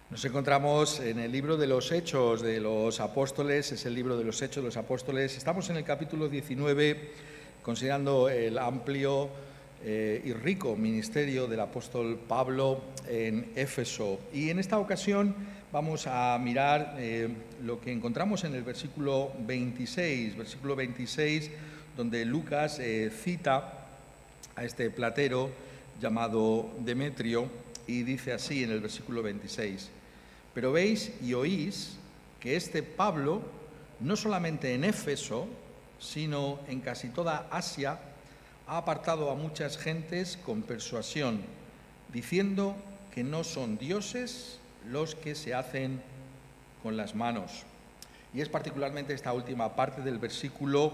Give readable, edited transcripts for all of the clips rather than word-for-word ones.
Nos encontramos en el libro de los Hechos de los Apóstoles, es el libro de los Hechos de los Apóstoles. Estamos en el capítulo 19, considerando el amplio y rico ministerio del apóstol Pablo en Éfeso. Y en esta ocasión vamos a mirar lo que encontramos en el versículo 26, donde Lucas cita a este platero llamado Demetrio, y dice así en el versículo 26: pero veis y oís que este Pablo, no solamente en Éfeso, sino en casi toda Asia, ha apartado a muchas gentes con persuasión, diciendo que no son dioses los que se hacen con las manos. Y es particularmente esta última parte del versículo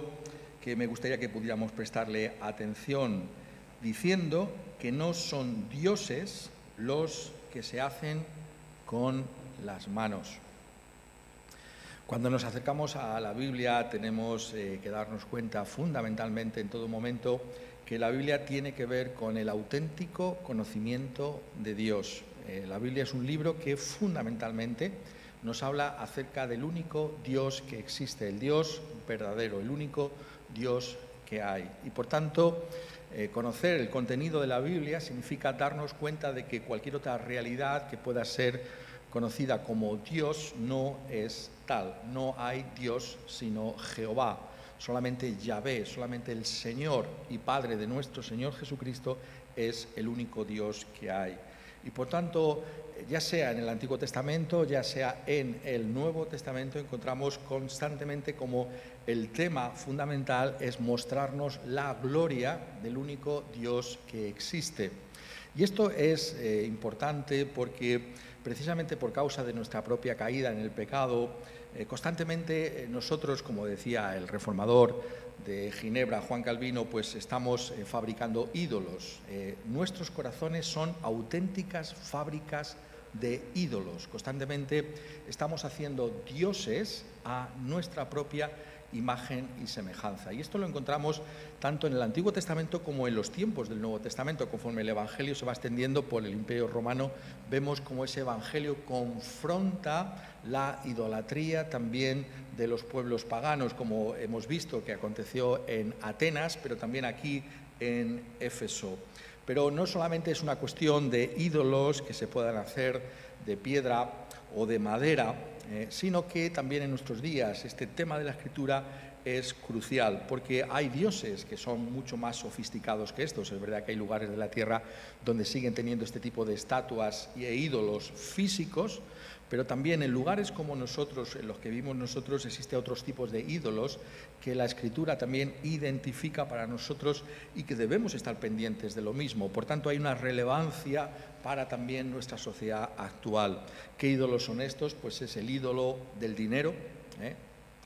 que me gustaría que pudiéramos prestarle atención, diciendo que no son dioses los que se hacen con las manos. Cuando nos acercamos a la Biblia tenemos que darnos cuenta fundamentalmente en todo momento que la Biblia tiene que ver con el auténtico conocimiento de Dios. La Biblia es un libro que fundamentalmente nos habla acerca del único Dios que existe, el Dios verdadero, el único Dios que hay. Y por tanto, conocer el contenido de la Biblia significa darnos cuenta de que cualquier otra realidad que pueda ser conocida como Dios no es tal. No hay Dios sino Jehová. Solamente Yahvé, solamente el Señor y Padre de nuestro Señor Jesucristo es el único Dios que hay. Y por tanto, ya sea en el Antiguo Testamento, ya sea en el Nuevo Testamento, encontramos constantemente como el tema fundamental es mostrarnos la gloria del único Dios que existe. Y esto es importante porque precisamente por causa de nuestra propia caída en el pecado, constantemente nosotros, como decía el reformador de Ginebra, Juan Calvino, pues estamos fabricando ídolos. Nuestros corazones son auténticas fábricas de ídolos. Constantemente estamos haciendo dioses a nuestra propia imagen y semejanza. Y esto lo encontramos tanto en el Antiguo Testamento como en los tiempos del Nuevo Testamento. Conforme el Evangelio se va extendiendo por el Imperio Romano, vemos cómo ese Evangelio confronta la idolatría también de los pueblos paganos, como hemos visto que aconteció en Atenas, pero también aquí en Éfeso. Pero no solamente es una cuestión de ídolos que se puedan hacer de piedra o de madera, sino que también en nuestros días este tema de la Escritura es crucial, porque hay dioses que son mucho más sofisticados que estos. Es verdad que hay lugares de la tierra donde siguen teniendo este tipo de estatuas e ídolos físicos, pero también en lugares como nosotros, en los que vivimos nosotros, existen otros tipos de ídolos que la Escritura también identifica para nosotros y que debemos estar pendientes de lo mismo. Por tanto, hay una relevancia para también nuestra sociedad actual. ¿Qué ídolos son estos? Pues es el ídolo del dinero,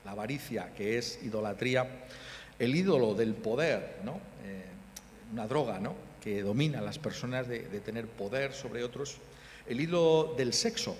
la avaricia, que es idolatría, el ídolo del poder, ¿no? Una droga, ¿no?, que domina a las personas de tener poder sobre otros. El ídolo del sexo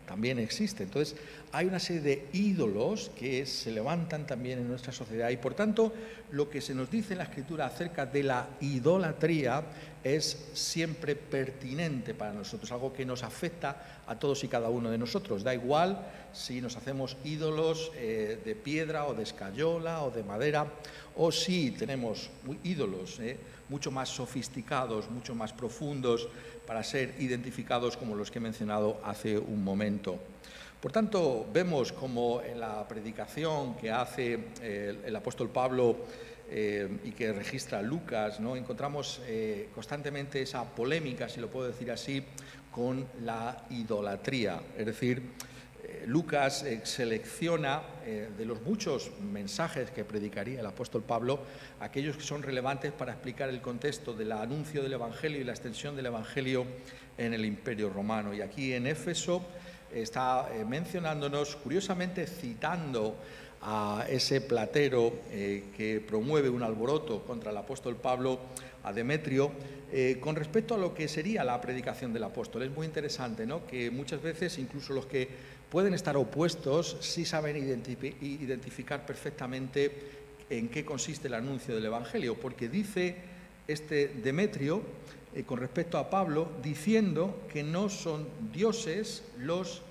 también existe. Entonces, hay una serie de ídolos que se levantan también en nuestra sociedad y, por tanto, lo que se nos dice en la Escritura acerca de la idolatría es siempre pertinente para nosotros, algo que nos afecta a todos y cada uno de nosotros. Da igual si nos hacemos ídolos de piedra o de escayola o de madera, o si tenemos ídolos mucho más sofisticados, mucho más profundos, para ser identificados como los que he mencionado hace un momento. Por tanto, vemos como en la predicación que hace el apóstol Pablo y que registra Lucas, ¿no?, encontramos constantemente esa polémica, si lo puedo decir así, con la idolatría. Es decir, Lucas selecciona de los muchos mensajes que predicaría el apóstol Pablo aquellos que son relevantes para explicar el contexto del anuncio del Evangelio y la extensión del Evangelio en el Imperio Romano. Y aquí en Éfeso está mencionándonos, curiosamente citando a ese platero que promueve un alboroto contra el apóstol Pablo, a Demetrio, con respecto a lo que sería la predicación del apóstol. Es muy interesante, ¿no?, que muchas veces incluso los que pueden estar opuestos sí saben identificar perfectamente en qué consiste el anuncio del Evangelio, porque dice este Demetrio con respecto a Pablo, diciendo que no son dioses los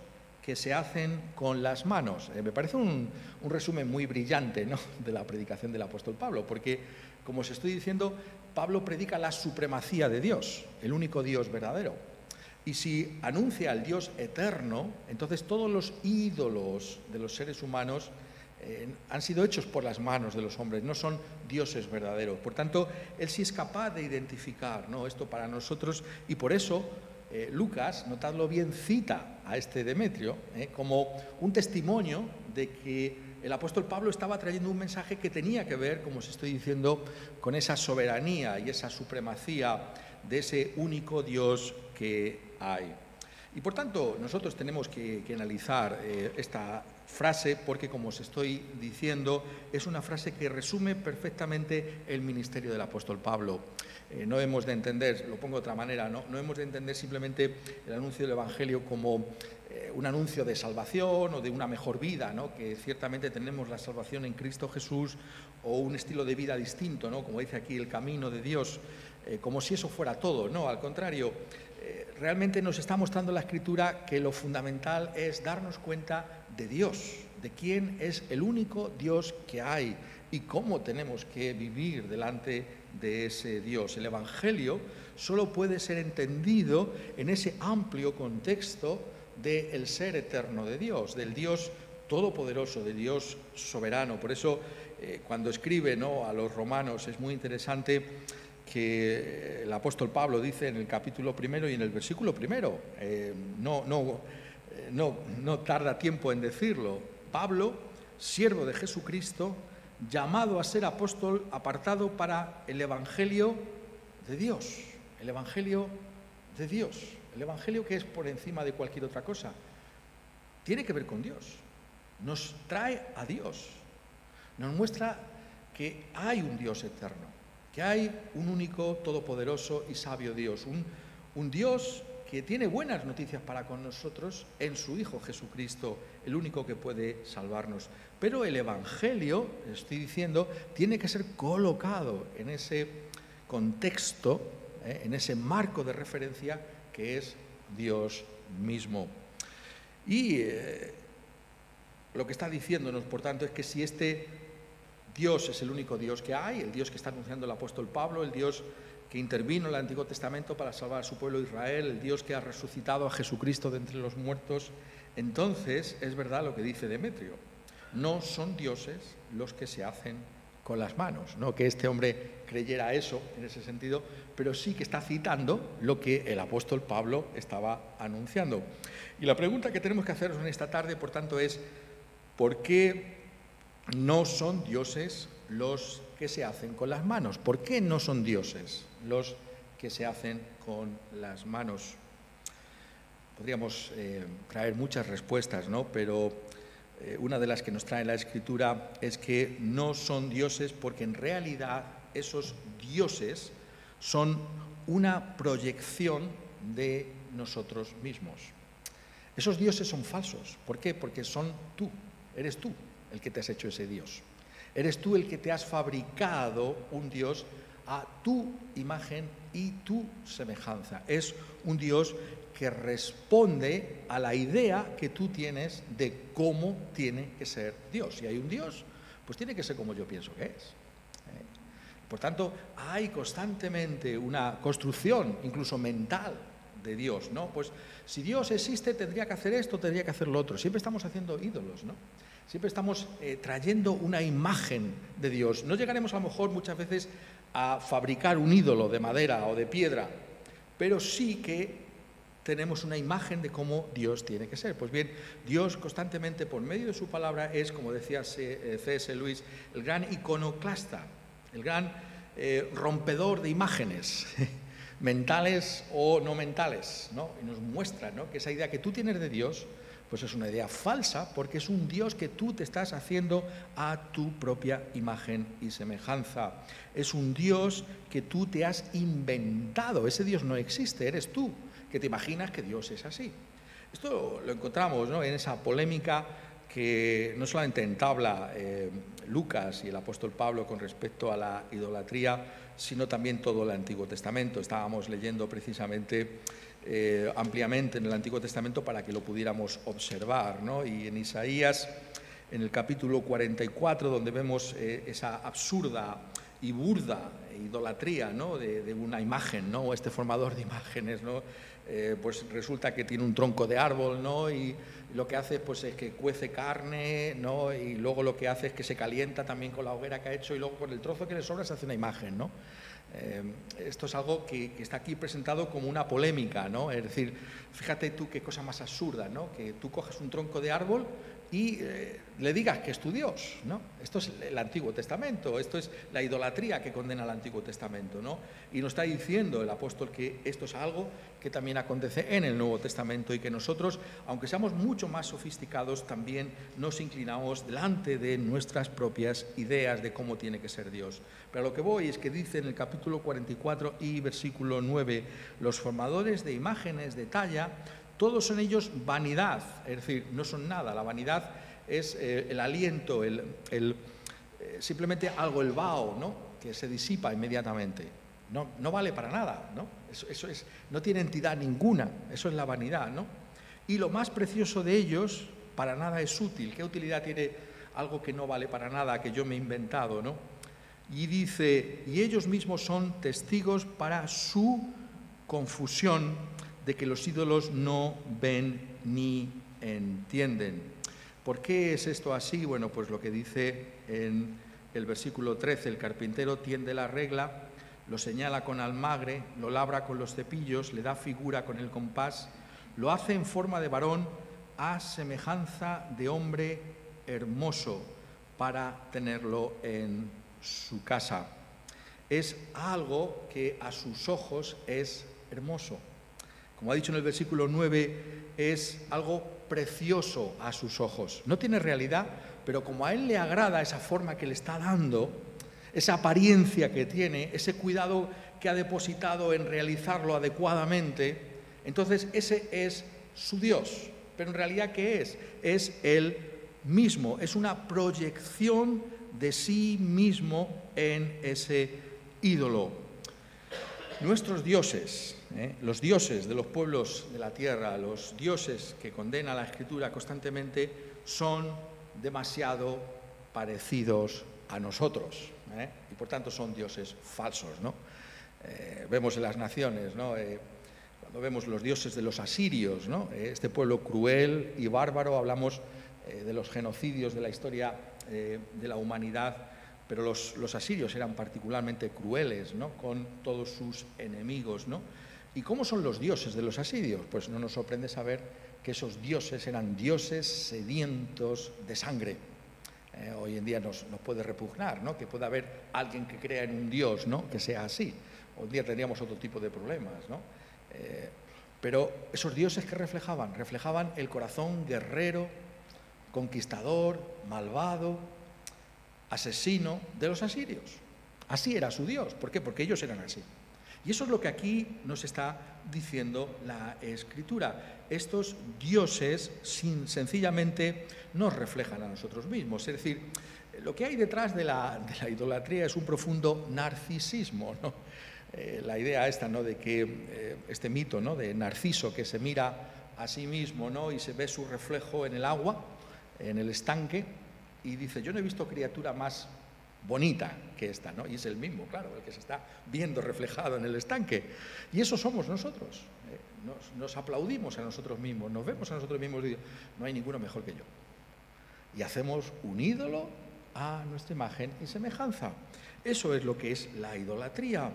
que se hacen con las manos. Me parece un resumen muy brillante, ¿no?, de la predicación del apóstol Pablo, porque, como os estoy diciendo, Pablo predica la supremacía de Dios, el único Dios verdadero. Y si anuncia al Dios eterno, entonces todos los ídolos de los seres humanos han sido hechos por las manos de los hombres, no son dioses verdaderos. Por tanto, él sí es capaz de identificar, ¿no?, esto para nosotros, y por eso Lucas, notadlo bien, cita a este Demetrio como un testimonio de que el apóstol Pablo estaba trayendo un mensaje que tenía que ver, como os estoy diciendo, con esa soberanía y esa supremacía de ese único Dios que hay. Y por tanto, nosotros tenemos que analizar esta frase porque, como os estoy diciendo, es una frase que resume perfectamente el ministerio del apóstol Pablo. No hemos de entender, lo pongo de otra manera, no hemos de entender simplemente el anuncio del Evangelio como un anuncio de salvación o de una mejor vida, ¿no?, que ciertamente tenemos la salvación en Cristo Jesús, o un estilo de vida distinto, ¿no?, como dice aquí, el camino de Dios, como si eso fuera todo. No, al contrario, realmente nos está mostrando la Escritura que lo fundamental es darnos cuenta de Dios, de quién es el único Dios que hay y cómo tenemos que vivir delante de ese Dios. El Evangelio solo puede ser entendido en ese amplio contexto del ser eterno de Dios, del Dios todopoderoso, del Dios soberano. Por eso, cuando escribe, ¿no?, a los romanos, es muy interesante que el apóstol Pablo dice en el capítulo 1 y en el versículo 1, no tarda tiempo en decirlo: Pablo, siervo de Jesucristo, llamado a ser apóstol, apartado para el Evangelio de Dios. El Evangelio de Dios, el Evangelio que es por encima de cualquier otra cosa. Tiene que ver con Dios, nos trae a Dios, nos muestra que hay un Dios eterno, que hay un único, todopoderoso y sabio Dios, un Dios que tiene buenas noticias para con nosotros en su Hijo Jesucristo, el único que puede salvarnos. Pero el Evangelio, estoy diciendo, tiene que ser colocado en ese contexto, en ese marco de referencia que es Dios mismo. Y lo que está diciéndonos, por tanto, es que si este Dios es el único Dios que hay, el Dios que está anunciando el apóstol Pablo, el Dios que intervino en el Antiguo Testamento para salvar a su pueblo Israel, el Dios que ha resucitado a Jesucristo de entre los muertos, entonces es verdad lo que dice Demetrio: no son dioses los que se hacen con las manos. No que este hombre creyera eso en ese sentido, pero sí que está citando lo que el apóstol Pablo estaba anunciando. Y la pregunta que tenemos que hacernos en esta tarde, por tanto, es: ¿por qué no son dioses los que se hacen con las manos? ¿Por qué no son dioses los que se hacen con las manos? Podríamos traer muchas respuestas, ¿no? Pero una de las que nos trae la Escritura es que no son dioses porque en realidad esos dioses son una proyección de nosotros mismos. Esos dioses son falsos. ¿Por qué? Porque son tú, eres tú el que te has hecho ese Dios. Eres tú el que te has fabricado un Dios a tu imagen y tu semejanza. Es un Dios que responde a la idea que tú tienes de cómo tiene que ser Dios. Si hay un Dios, pues tiene que ser como yo pienso que es. Por tanto, hay constantemente una construcción, incluso mental, de Dios, ¿no? Pues si Dios existe, tendría que hacer esto, tendría que hacer lo otro. Siempre estamos haciendo ídolos, ¿no? Siempre estamos trayendo una imagen de Dios. No llegaremos a lo mejor muchas veces a fabricar un ídolo de madera o de piedra, pero sí que tenemos una imagen de cómo Dios tiene que ser. Pues bien, Dios constantemente, por medio de su palabra, es, como decía C.S. Lewis, el gran iconoclasta, el gran rompedor de imágenes mentales o no mentales, ¿no? Y nos muestra, ¿no?, que esa idea que tú tienes de Dios, pues es una idea falsa, porque es un Dios que tú te estás haciendo a tu propia imagen y semejanza. Es un Dios que tú te has inventado. Ese Dios no existe, eres tú que te imaginas que Dios es así. Esto lo encontramos, ¿no?, en esa polémica que no solamente entabla Lucas y el apóstol Pablo con respecto a la idolatría, sino también todo el Antiguo Testamento. Estábamos leyendo precisamente ampliamente en el Antiguo Testamento para que lo pudiéramos observar, ¿no? Y en Isaías, en el capítulo 44, donde vemos esa absurda y burda idolatría, ¿no? de una imagen, ¿no? Este formador de imágenes, ¿no? Pues resulta que tiene un tronco de árbol, ¿no? Y lo que hace pues, es que cuece carne, ¿no? Y luego lo que hace es que se calienta también con la hoguera que ha hecho y luego con el trozo que le sobra se hace una imagen, ¿no? Esto es algo que está aquí presentado como una polémica, ¿no? Es decir, fíjate tú qué cosa más absurda, ¿no? Que tú coges un tronco de árbol y le digas que es tu Dios, ¿no? Esto es el Antiguo Testamento, esto es la idolatría que condena el Antiguo Testamento, ¿no? Y nos está diciendo el apóstol que esto es algo que también acontece en el Nuevo Testamento y que nosotros, aunque seamos mucho más sofisticados, también nos inclinamos delante de nuestras propias ideas de cómo tiene que ser Dios. Pero a lo que voy es que dice en el capítulo 44 y versículo 9, los formadores de imágenes de talla, todos son ellos vanidad, es decir, no son nada. La vanidad es el aliento, simplemente algo, el vaho, ¿no? Que se disipa inmediatamente. No vale para nada, ¿no? Eso no tiene entidad ninguna, eso es la vanidad, ¿no? Y lo más precioso de ellos, para nada es útil. ¿Qué utilidad tiene algo que no vale para nada, que yo me he inventado, ¿no? Y dice, y ellos mismos son testigos para su confusión de que los ídolos no ven ni entienden. ¿Por qué es esto así? Bueno, pues lo que dice en el versículo 13, el carpintero tiende la regla, lo señala con almagre, lo labra con los cepillos, le da figura con el compás, lo hace en forma de varón a semejanza de hombre hermoso para tenerlo en su casa. Es algo que a sus ojos es hermoso. Como ha dicho en el versículo 9, es algo precioso a sus ojos. No tiene realidad, pero como a él le agrada esa forma que le está dando, esa apariencia que tiene, ese cuidado que ha depositado en realizarlo adecuadamente, entonces ese es su Dios. Pero en realidad, ¿qué es? Es él mismo, es una proyección de sí mismo en ese ídolo. Nuestros dioses, los dioses de los pueblos de la tierra, los dioses que condena la Escritura constantemente, son demasiado parecidos a nosotros, y por tanto son dioses falsos, ¿no? Vemos en las naciones, ¿no? Cuando vemos los dioses de los asirios, ¿no? Este pueblo cruel y bárbaro, hablamos de los genocidios de la historia de la humanidad, pero los asirios eran particularmente crueles, ¿no? Con todos sus enemigos, ¿no? ¿Y cómo son los dioses de los asirios? Pues no nos sorprende saber que esos dioses eran dioses sedientos de sangre. Hoy en día nos puede repugnar, ¿no? Que pueda haber alguien que crea en un dios, ¿no? Que sea así. Hoy en día tendríamos otro tipo de problemas, ¿no? Pero esos dioses que reflejaban el corazón guerrero, conquistador, malvado, asesino de los asirios. Así era su Dios. ¿Por qué? Porque ellos eran así. Y eso es lo que aquí nos está diciendo la Escritura. Estos dioses sencillamente nos reflejan a nosotros mismos. Es decir, lo que hay detrás de la idolatría es un profundo narcisismo, ¿no? La idea esta, ¿no? De que este mito, ¿no? De Narciso, que se mira a sí mismo, ¿no? Y se ve su reflejo en el agua, en el estanque, y dice, yo no he visto criatura más bonita que esta, ¿no? Y es el mismo, claro, el que se está viendo reflejado en el estanque. Y eso somos nosotros. Nos aplaudimos a nosotros mismos, nos vemos a nosotros mismos y digo, no hay ninguno mejor que yo. Y hacemos un ídolo a nuestra imagen y semejanza. Eso es lo que es la idolatría.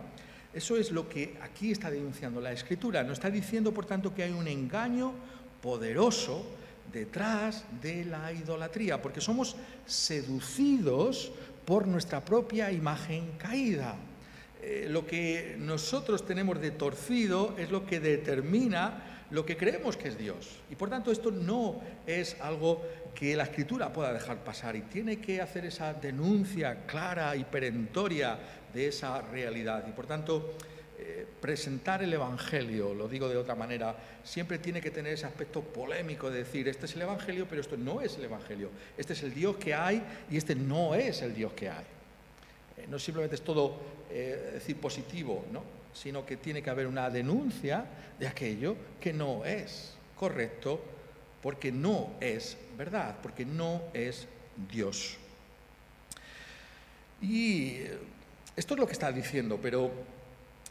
Eso es lo que aquí está denunciando la Escritura. Nos está diciendo, por tanto, que hay un engaño poderoso detrás de la idolatría, porque somos seducidos por nuestra propia imagen caída. Lo que nosotros tenemos de torcido es lo que determina lo que creemos que es Dios. Y por tanto esto no es algo que la Escritura pueda dejar pasar y tiene que hacer esa denuncia clara y perentoria de esa realidad. Y por tanto presentar el Evangelio, lo digo de otra manera, siempre tiene que tener ese aspecto polémico de decir, este es el Evangelio, pero esto no es el Evangelio. Este es el Dios que hay y este no es el Dios que hay. No simplemente es todo decir positivo, ¿no? Sino que tiene que haber una denuncia de aquello que no es correcto, porque no es verdad, porque no es Dios. Y esto es lo que está diciendo, pero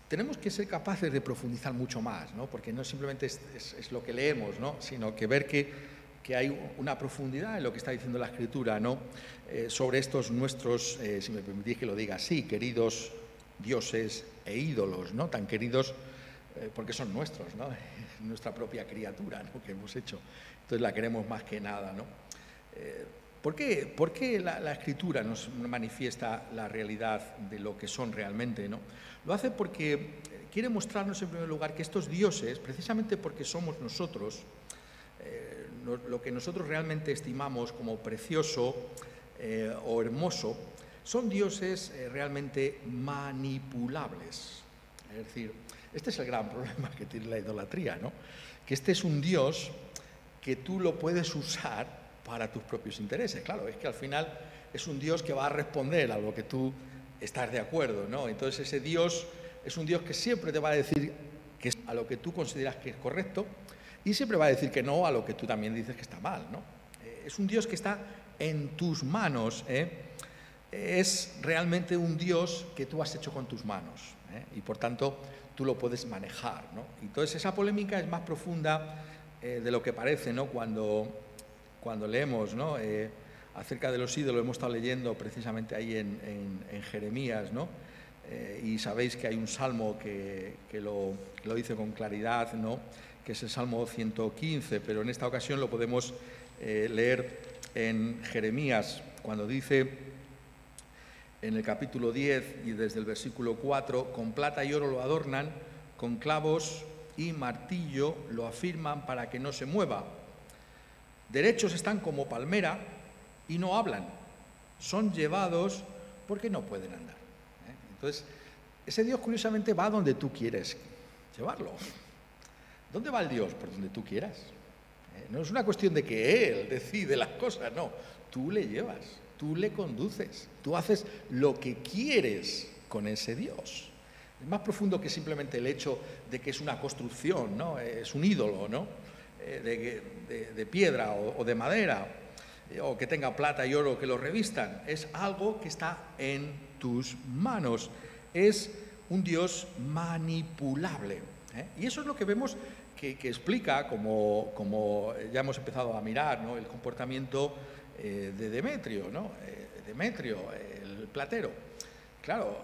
tenemos que ser capaces de profundizar mucho más, ¿no? Porque no simplemente es lo que leemos, ¿no? Sino que ver que hay una profundidad en lo que está diciendo la Escritura, ¿no? Sobre estos nuestros, si me permitís que lo diga así, queridos dioses e ídolos, ¿no? Tan queridos porque son nuestros, ¿no? Nuestra propia criatura, ¿no? Que hemos hecho. Entonces la queremos más que nada, ¿no? ¿Por qué la Escritura nos manifiesta la realidad de lo que son realmente, ¿no? Lo hace porque quiere mostrarnos en primer lugar que estos dioses, precisamente porque somos nosotros, lo que nosotros realmente estimamos como precioso o hermoso, son dioses realmente manipulables. Es decir, este es el gran problema que tiene la idolatría, ¿no? Que este es un Dios que tú lo puedes usar para tus propios intereses. Claro, es que al final es un Dios que va a responder a lo que tú estás de acuerdo, ¿no? Entonces ese Dios es un Dios que siempre te va a decir que es a lo que tú consideras que es correcto y siempre va a decir que no a lo que tú también dices que está mal, ¿no? Es un Dios que está en tus manos, es realmente un Dios que tú has hecho con tus manos, y por tanto tú lo puedes manejar, ¿no? Entonces esa polémica es más profunda de lo que parece, ¿no? Cuando leemos, ¿no? Acerca de los ídolos, hemos estado leyendo precisamente ahí en Jeremías, ¿no? Y sabéis que hay un salmo que lo dice con claridad, ¿no? Que es el Salmo 115, pero en esta ocasión lo podemos leer en Jeremías, cuando dice en el capítulo 10 y desde el versículo 4, con plata y oro lo adornan, con clavos y martillo lo afirman para que no se mueva. Derechos están como palmera y no hablan, son llevados porque no pueden andar. Entonces, ese Dios curiosamente va donde tú quieres llevarlo. ¿Dónde va el Dios? Por donde tú quieras. No es una cuestión de que Él decide las cosas, no. Tú le llevas, tú le conduces, tú haces lo que quieres con ese Dios. Es más profundo que simplemente el hecho de que es una construcción, ¿no? Es un ídolo, ¿no? De piedra o de madera, o que tenga plata y oro que lo revistan. Es algo que está en tus manos. Es un Dios manipulable. Y eso es lo que vemos que explica, como ya hemos empezado a mirar, ¿no? El comportamiento de Demetrio, ¿no? Demetrio, el platero. Claro,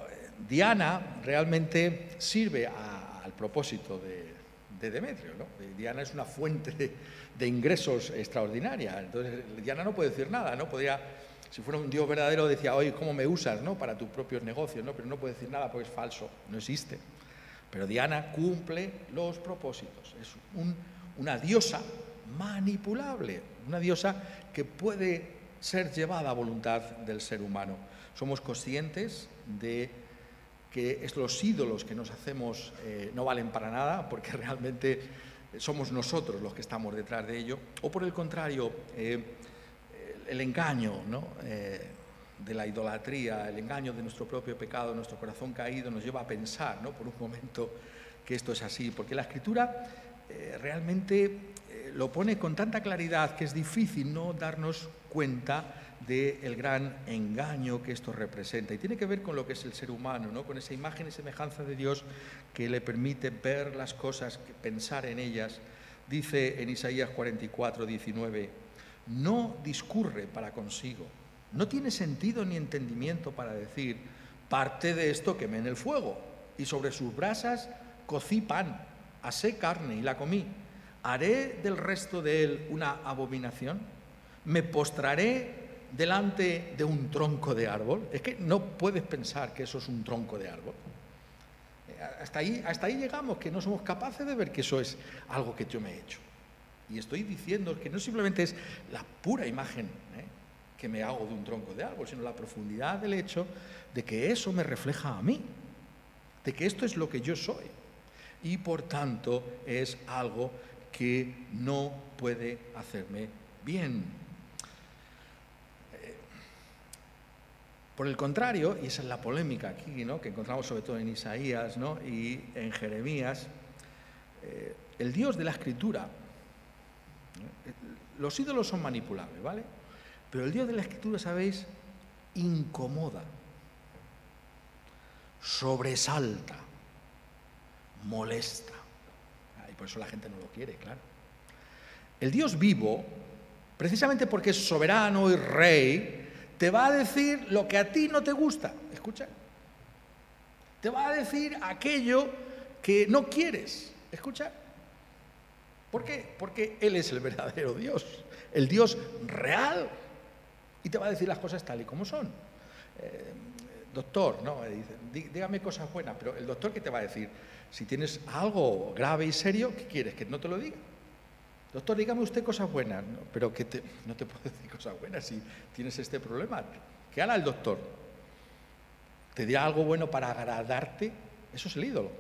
Diana realmente sirve al propósito de Demetrio, ¿no? Diana es una fuente de ingresos extraordinaria. Entonces Diana no puede decir nada, ¿no? Podría, si fuera un Dios verdadero, decía, oye, ¿cómo me usas, ¿no? Para tus propios negocios, ¿no? Pero no puede decir nada porque es falso, no existe. Pero Diana cumple los propósitos. Es una diosa manipulable, una diosa que puede ser llevada a voluntad del ser humano. Somos conscientes de que los ídolos que nos hacemos no valen para nada, porque realmente somos nosotros los que estamos detrás de ello. O por el contrario, el engaño, ¿no? De la idolatría, el engaño de nuestro propio pecado, nuestro corazón caído, nos lleva a pensar, ¿no? Por un momento que esto es así, porque la Escritura realmente lo pone con tanta claridad que es difícil no darnos cuenta del gran engaño que esto representa. Y tiene que ver con lo que es el ser humano, ¿no? Con esa imagen y semejanza de Dios que le permite ver las cosas, pensar en ellas. Dice en Isaías 44, 19, no discurre para consigo, no tiene sentido ni entendimiento para decir, parte de esto quemé en el fuego, y sobre sus brasas cocí pan, asé carne y la comí. ¿Haré del resto de él una abominación? ¿Me postraré delante de un tronco de árbol? Es que no puedes pensar que eso es un tronco de árbol. Hasta ahí llegamos, que no somos capaces de ver que eso es algo que yo me he hecho. Y estoy diciendo que no simplemente es la pura imagen que me hago de un tronco de árbol, sino la profundidad del hecho de que eso me refleja a mí, de que esto es lo que yo soy. y por tanto es algo que no puede hacerme bien. Por el contrario, y esa es la polémica aquí, ¿no?, que encontramos sobre todo en Isaías, ¿no?, y en Jeremías, el Dios de la Escritura, los ídolos son manipulables, ¿vale? Pero el Dios de la Escritura, ¿sabéis?, incomoda, sobresalta, molesta. Y por eso la gente no lo quiere, claro. El Dios vivo, precisamente porque es soberano y rey, te va a decir lo que a ti no te gusta. Escucha. Te va a decir aquello que no quieres. Escucha. ¿Por qué? Porque Él es el verdadero Dios, el Dios real. Y te va a decir las cosas tal y como son. Doctor, ¿no? Dice, dígame cosas buenas, pero el doctor, ¿qué te va a decir? Si tienes algo grave y serio, ¿qué quieres? ¿Que no te lo diga? Doctor, dígame usted cosas buenas. No, pero no te puedo decir cosas buenas si tienes este problema. ¿Qué hará el doctor? ¿Te dirá algo bueno para agradarte? Eso es el ídolo.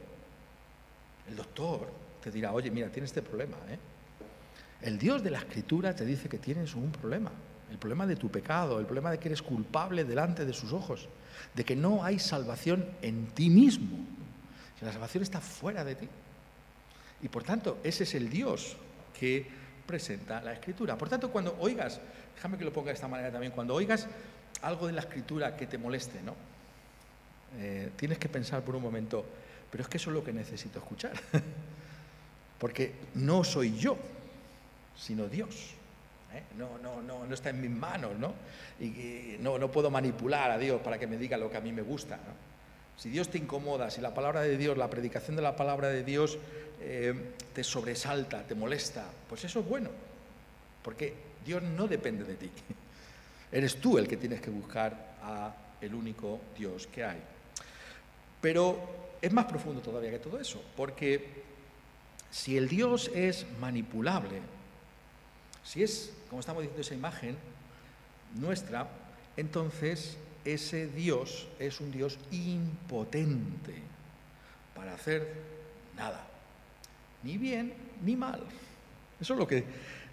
El doctor te dirá, oye, mira, tienes este problema, ¿eh? El Dios de la Escritura te dice que tienes un problema. El problema de tu pecado, el problema de que eres culpable delante de sus ojos, de que no hay salvación en ti mismo, que la salvación está fuera de ti. Y por tanto, ese es el Dios que presenta la Escritura. Por tanto, cuando oigas, déjame que lo ponga de esta manera también, cuando oigas algo de la Escritura que te moleste, ¿no? Tienes que pensar por un momento, pero es que eso es lo que necesito escuchar, porque no soy yo, sino Dios. No está en mis manos, ¿no? Y no puedo manipular a Dios para que me diga lo que a mí me gusta, ¿no? Si Dios te incomoda, si la palabra de Dios, la predicación de la palabra de Dios te sobresalta, te molesta, pues eso es bueno, porque Dios no depende de ti. Eres tú el que tienes que buscar a el único Dios que hay. Pero es más profundo todavía que todo eso, porque si el Dios es manipulable, si es, como estamos diciendo, esa imagen nuestra, entonces ese Dios es un Dios impotente para hacer nada, ni bien ni mal. Eso es lo que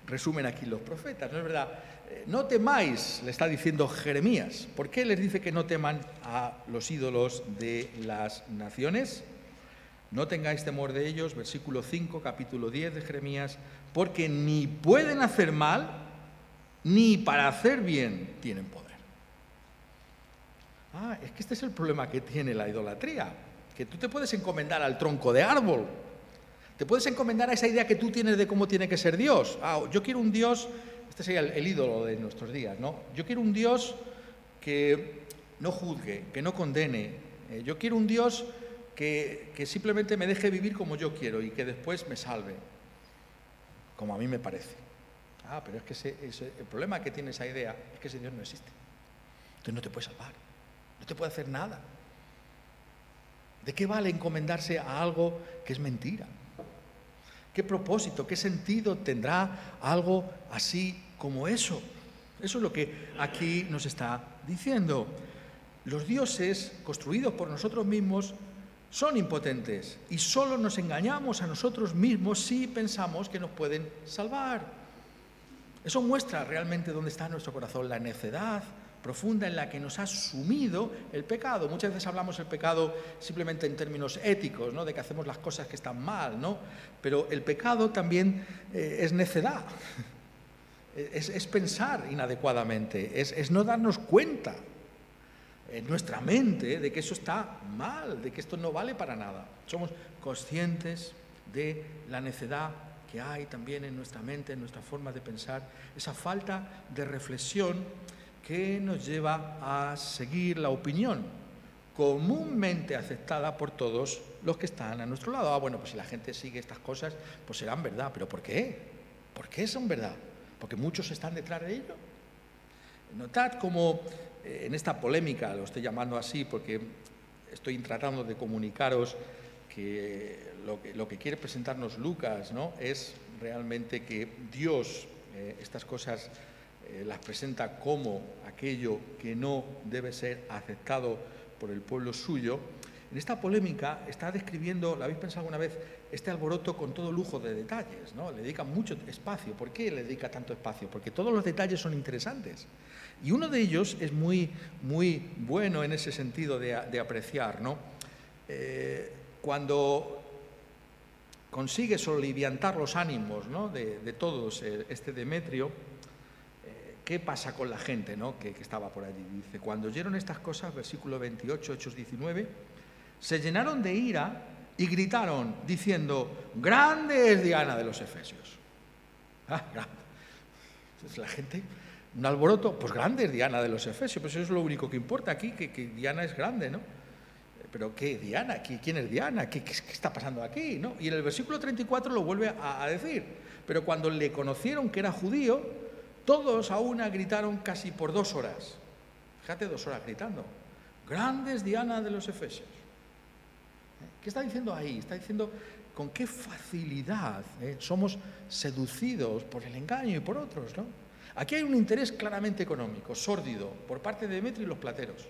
resumen aquí los profetas, ¿no es verdad? No temáis, le está diciendo Jeremías. ¿Por qué les dice que no teman a los ídolos de las naciones? No tengáis temor de ellos, versículo 5, capítulo 10 de Jeremías, porque ni pueden hacer mal, ni para hacer bien tienen poder. Es que este es el problema que tiene la idolatría, que tú te puedes encomendar al tronco de árbol, te puedes encomendar a esa idea que tú tienes de cómo tiene que ser Dios. Yo quiero un Dios, este sería el ídolo de nuestros días, ¿no? Yo quiero un Dios que no juzgue, que no condene. Yo quiero un Dios que simplemente me deje vivir como yo quiero y que después me salve, como a mí me parece. Pero es que el problema que tiene esa idea es que ese Dios no existe. Entonces no te puede salvar, no te puede hacer nada. ¿De qué vale encomendarse a algo que es mentira? ¿Qué propósito, qué sentido tendrá algo así como eso? Eso es lo que aquí nos está diciendo. Los dioses construidos por nosotros mismos son impotentes y solo nos engañamos a nosotros mismos si pensamos que nos pueden salvar. Eso muestra realmente dónde está nuestro corazón, la necedad profunda en la que nos ha sumido el pecado. Muchas veces hablamos del pecado simplemente en términos éticos, ¿no?, de que hacemos las cosas que están mal, ¿no? Pero el pecado también es necedad, es pensar inadecuadamente, es no darnos cuenta en nuestra mente de que eso está mal, de que esto no vale para nada. Somos conscientes de la necedad que hay también en nuestra mente, en nuestra forma de pensar, esa falta de reflexión que nos lleva a seguir la opinión comúnmente aceptada por todos los que están a nuestro lado. Bueno, pues si la gente sigue estas cosas, pues serán verdad. ¿Pero por qué? ¿Por qué son verdad? ¿Porque muchos están detrás de ello? Notad cómo en esta polémica, lo estoy llamando así porque estoy tratando de comunicaros que lo que quiere presentarnos Lucas, ¿no?, es realmente que Dios estas cosas las presenta como aquello que no debe ser aceptado por el pueblo suyo, en esta polémica está describiendo, ¿la habéis pensado alguna vez?, este alboroto con todo lujo de detalles, ¿no? Le dedica mucho espacio. ¿Por qué le dedica tanto espacio? Porque todos los detalles son interesantes. Y uno de ellos es muy, muy bueno en ese sentido de apreciar, ¿no? Cuando consigue soliviantar los ánimos, ¿no?, de todos, este Demetrio, ¿qué pasa con la gente, ¿no?, que estaba por allí? Dice, cuando oyeron estas cosas, versículo 28, Hechos 19, se llenaron de ira y gritaron, diciendo, grande es Diana de los Efesios. Grande. Entonces la gente, un alboroto, pues grande es Diana de los Efesios, pues eso es lo único que importa aquí, que Diana es grande, ¿no? ¿Pero qué Diana? ¿Quién es Diana? ¿Qué está pasando aquí? ¿No? Y en el versículo 34 lo vuelve a decir. Pero cuando le conocieron que era judío, todos a una gritaron casi por 2 horas. Fíjate, 2 horas gritando. Grande es Diana de los Efesios. ¿Qué está diciendo ahí? Está diciendo con qué facilidad somos seducidos por el engaño y por otros, ¿no? Aquí hay un interés claramente económico, sórdido, por parte de Demetrio y los plateros.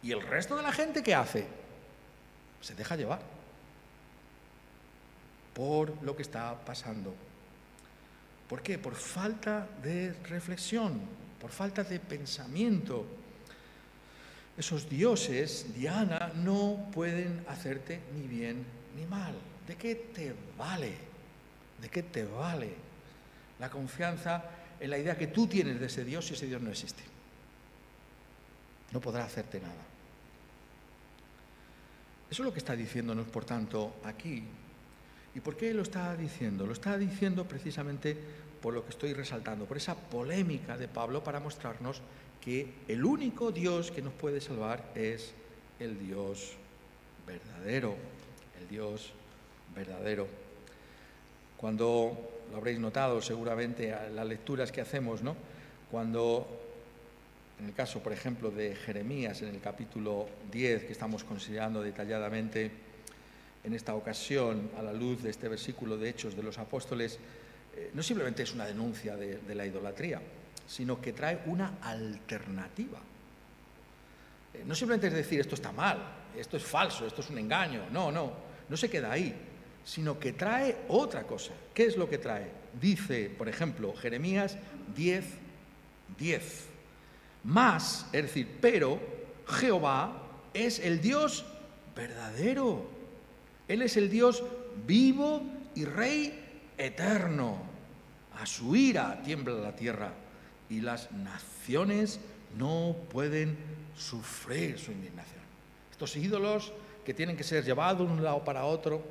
¿Y el resto de la gente qué hace? Se deja llevar por lo que está pasando. ¿Por qué? Por falta de reflexión, por falta de pensamiento. Esos dioses, Diana, no pueden hacerte ni bien ni mal. ¿De qué te vale? ¿De qué te vale la confianza en la idea que tú tienes de ese Dios si ese Dios no existe? No podrá hacerte nada. Eso es lo que está diciéndonos, por tanto, aquí. ¿Y por qué lo está diciendo? Lo está diciendo precisamente por lo que estoy resaltando, por esa polémica de Pablo para mostrarnos que el único Dios que nos puede salvar es el Dios verdadero, el Dios verdadero. Cuando, lo habréis notado seguramente a las lecturas que hacemos, ¿no? Cuando, en el caso, por ejemplo, de Jeremías, en el capítulo 10, que estamos considerando detalladamente en esta ocasión, a la luz de este versículo de Hechos de los Apóstoles, no simplemente es una denuncia de la idolatría, sino que trae una alternativa. No simplemente es decir, esto está mal, esto es falso, esto es un engaño. No se queda ahí, sino que trae otra cosa. ¿Qué es lo que trae? Dice, por ejemplo, Jeremías 10:10. Más, es decir, pero Jehová es el Dios verdadero. Él es el Dios vivo y Rey eterno. A su ira tiembla la tierra y las naciones no pueden sufrir su indignación. Estos ídolos que tienen que ser llevados de un lado para otro,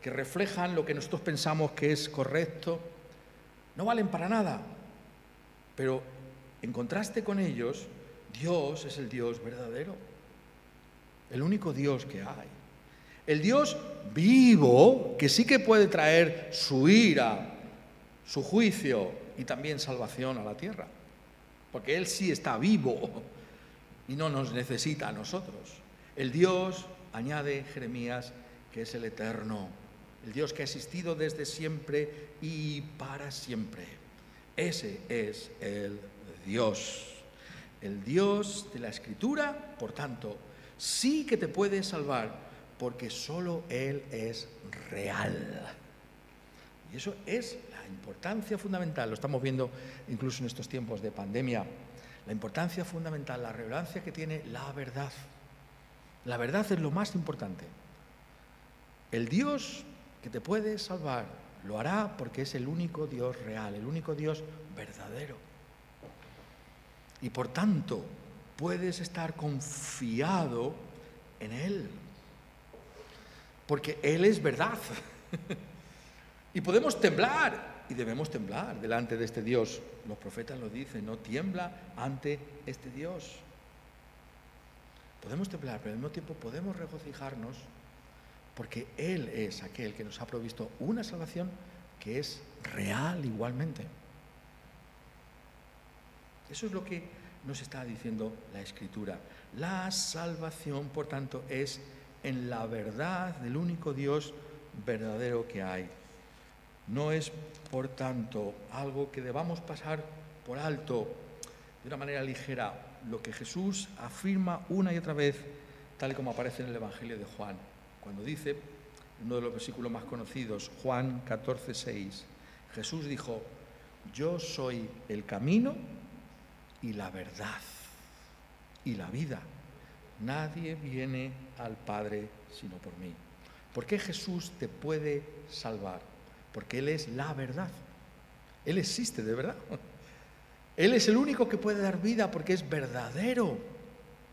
que reflejan lo que nosotros pensamos que es correcto, no valen para nada. Pero en contraste con ellos, Dios es el Dios verdadero, el único Dios que hay. El Dios vivo, que sí que puede traer su ira, su juicio y también salvación a la tierra, porque Él sí está vivo y no nos necesita a nosotros. El Dios, añade Jeremías, que es el eterno, el Dios que ha existido desde siempre y para siempre. Ese es el Dios de la Escritura, por tanto, sí que te puede salvar, porque solo Él es real. Y eso es la importancia fundamental, lo estamos viendo incluso en estos tiempos de pandemia, la importancia fundamental, la relevancia que tiene la verdad. La verdad es lo más importante. El Dios que te puede salvar lo hará porque es el único Dios real, el único Dios verdadero. Y por tanto, puedes estar confiado en Él, porque Él es verdad. Y podemos temblar, y debemos temblar delante de este Dios. Los profetas lo dicen, no tiembla ante este Dios. Podemos temblar, pero al mismo tiempo podemos regocijarnos, porque Él es aquel que nos ha provisto una salvación que es real igualmente. Eso es lo que nos está diciendo la Escritura. La salvación, por tanto, es en la verdad del único Dios verdadero que hay. No es, por tanto, algo que debamos pasar por alto de una manera ligera. Lo que Jesús afirma una y otra vez tal y como aparece en el Evangelio de Juan, cuando dice, uno de los versículos más conocidos, Juan 14:6, Jesús dijo: yo soy el camino y la verdad y la vida. Nadie viene al Padre sino por mí. ¿Por qué Jesús te puede salvar? Porque Él es la verdad. Él existe de verdad. Él es el único que puede dar vida porque es verdadero.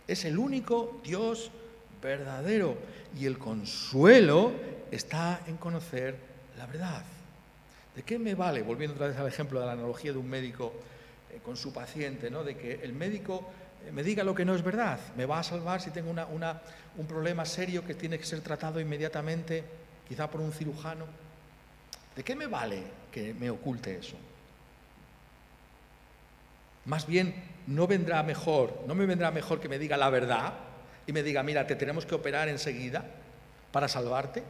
Es el único Dios verdadero. Y el consuelo está en conocer la verdad. ¿De qué me vale? Volviendo otra vez al ejemplo de la analogía de un médico con su paciente, ¿no? De que el médico me diga lo que no es verdad. Me va a salvar si tengo un problema serio que tiene que ser tratado inmediatamente, quizá por un cirujano. ¿De qué me vale que me oculte eso? Más bien, no me vendrá mejor que me diga la verdad y me diga: mira, te tenemos que operar enseguida para salvarte.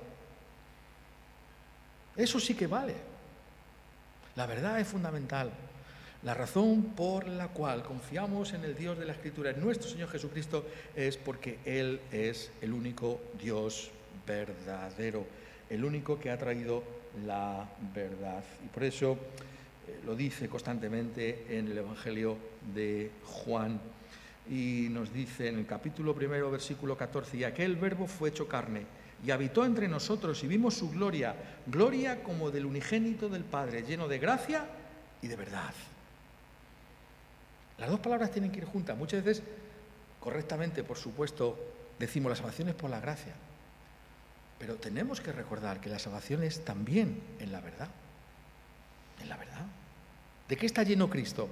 Eso sí que vale. La verdad es fundamental. La razón por la cual confiamos en el Dios de la Escritura, en nuestro Señor Jesucristo, es porque Él es el único Dios verdadero, el único que ha traído la verdad. Y por eso lo dice constantemente en el Evangelio de Juan. Y nos dice en el capítulo 1, versículo 14, y aquel Verbo fue hecho carne y habitó entre nosotros y vimos su gloria, gloria como del unigénito del Padre, lleno de gracia y de verdad. Las dos palabras tienen que ir juntas. Muchas veces, correctamente, por supuesto, decimos la salvación es por la gracia. Pero tenemos que recordar que la salvación es también en la verdad. En la verdad. ¿De qué está lleno Cristo?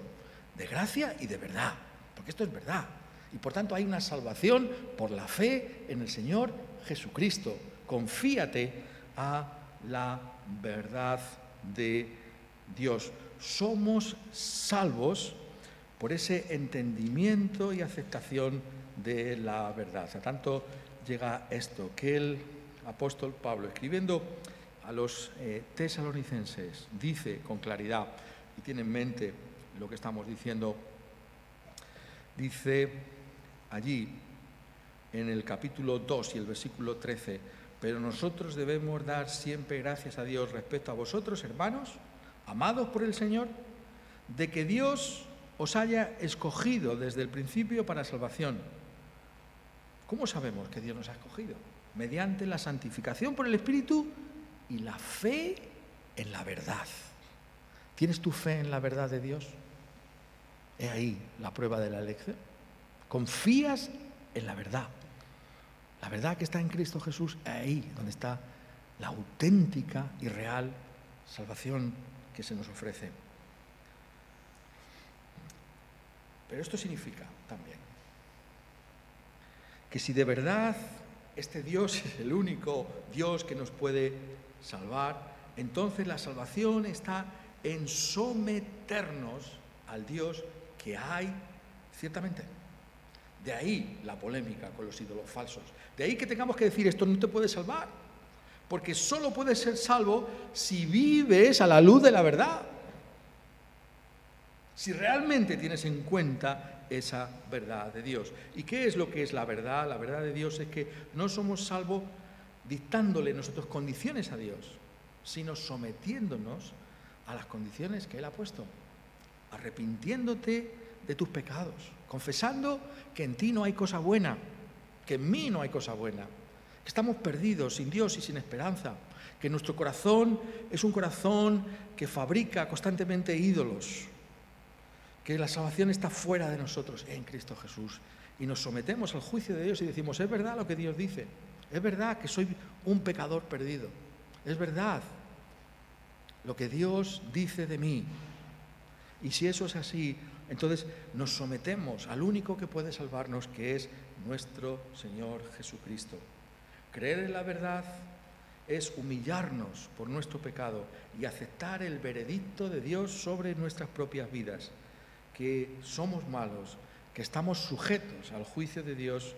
De gracia y de verdad. Porque esto es verdad. Y por tanto hay una salvación por la fe en el Señor Jesucristo. Confíate a la verdad de Dios. Somos salvos por ese entendimiento y aceptación de la verdad. A tanto llega esto, que el apóstol Pablo, escribiendo a los tesalonicenses, dice con claridad, y tiene en mente lo que estamos diciendo, dice allí en el capítulo 2 y el versículo 13, pero nosotros debemos dar siempre gracias a Dios respecto a vosotros, hermanos, amados por el Señor, de que Dios os haya escogido desde el principio para salvación. ¿Cómo sabemos que Dios nos ha escogido? Mediante la santificación por el Espíritu y la fe en la verdad. ¿Tienes tu fe en la verdad de Dios? He ahí la prueba de la elección. ¿Confías en la verdad? La verdad que está en Cristo Jesús, ahí donde está la auténtica y real salvación que se nos ofrece. Pero esto significa también que si de verdad este Dios es el único Dios que nos puede salvar, entonces la salvación está en someternos al Dios que hay ciertamente. De ahí la polémica con los ídolos falsos. De ahí que tengamos que decir: esto no te puede salvar, porque solo puedes ser salvo si vives a la luz de la verdad. Si realmente tienes en cuenta esa verdad de Dios. ¿Y qué es lo que es la verdad? La verdad de Dios es que no somos salvos dictándole nosotros condiciones a Dios, sino sometiéndonos a las condiciones que Él ha puesto, arrepintiéndote de tus pecados, confesando que en ti no hay cosa buena, que en mí no hay cosa buena, que estamos perdidos, sin Dios y sin esperanza, que nuestro corazón es un corazón que fabrica constantemente ídolos, que la salvación está fuera de nosotros en Cristo Jesús, y nos sometemos al juicio de Dios y decimos: es verdad lo que Dios dice, es verdad que soy un pecador perdido, es verdad lo que Dios dice de mí. Y si eso es así, entonces nos sometemos al único que puede salvarnos, que es nuestro Señor Jesucristo. Creer en la verdad es humillarnos por nuestro pecado y aceptar el veredicto de Dios sobre nuestras propias vidas, que somos malos, que estamos sujetos al juicio de Dios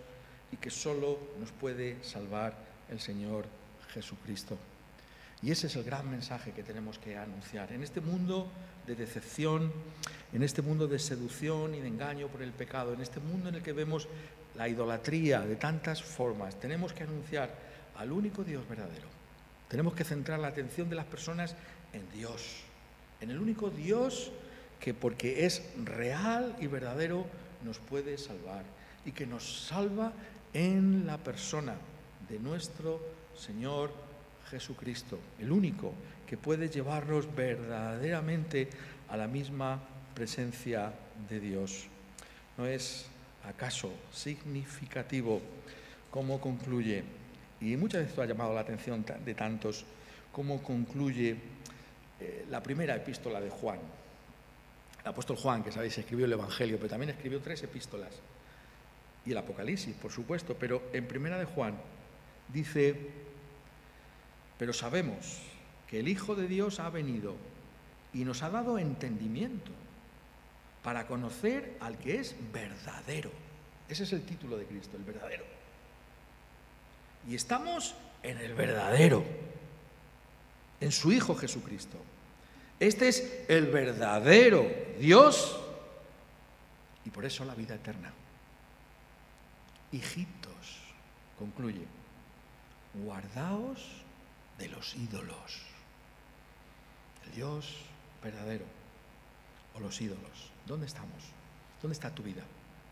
y que solo nos puede salvar el Señor Jesucristo. Y ese es el gran mensaje que tenemos que anunciar. En este mundo de decepción, en este mundo de seducción y de engaño por el pecado, en este mundo en el que vemos la idolatría de tantas formas. Tenemos que anunciar al único Dios verdadero. Tenemos que centrar la atención de las personas en Dios, en el único Dios que, porque es real y verdadero, nos puede salvar y que nos salva en la persona de nuestro Señor Jesucristo, el único que puede llevarnos verdaderamente a la misma presencia de Dios. ¿No es acaso significativo cómo concluye, y muchas veces esto ha llamado la atención de tantos, cómo concluye la primera epístola de Juan? El apóstol Juan, que sabéis, escribió el Evangelio, pero también escribió 3 epístolas, y el Apocalipsis, por supuesto, pero en primera de Juan dice: pero sabemos que el Hijo de Dios ha venido y nos ha dado entendimiento para conocer al que es verdadero. Ese es el título de Cristo, el verdadero. Y estamos en el verdadero, en su Hijo Jesucristo. Este es el verdadero Dios y por eso la vida eterna. Hijitos, concluye, guardaos de los ídolos. El Dios verdadero o los ídolos. ¿Dónde estamos? ¿Dónde está tu vida?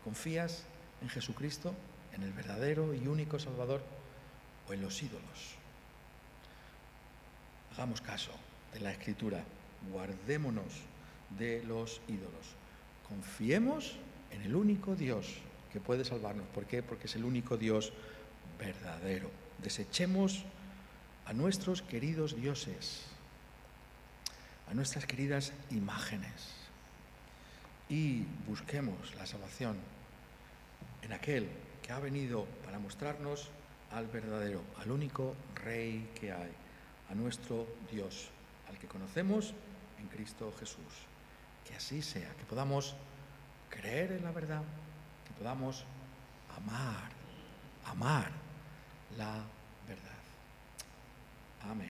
¿Confías en Jesucristo, en el verdadero y único Salvador, o en los ídolos? Hagamos caso de la Escritura. Guardémonos de los ídolos. Confiemos en el único Dios que puede salvarnos. ¿Por qué? Porque es el único Dios verdadero. Desechemos a nuestros queridos dioses, a nuestras queridas imágenes, y busquemos la salvación en aquel que ha venido para mostrarnos al verdadero, al único Rey que hay, a nuestro Dios, al que conocemos en Cristo Jesús. Que así sea, que podamos creer en la verdad, que podamos amar la verdad. Amén.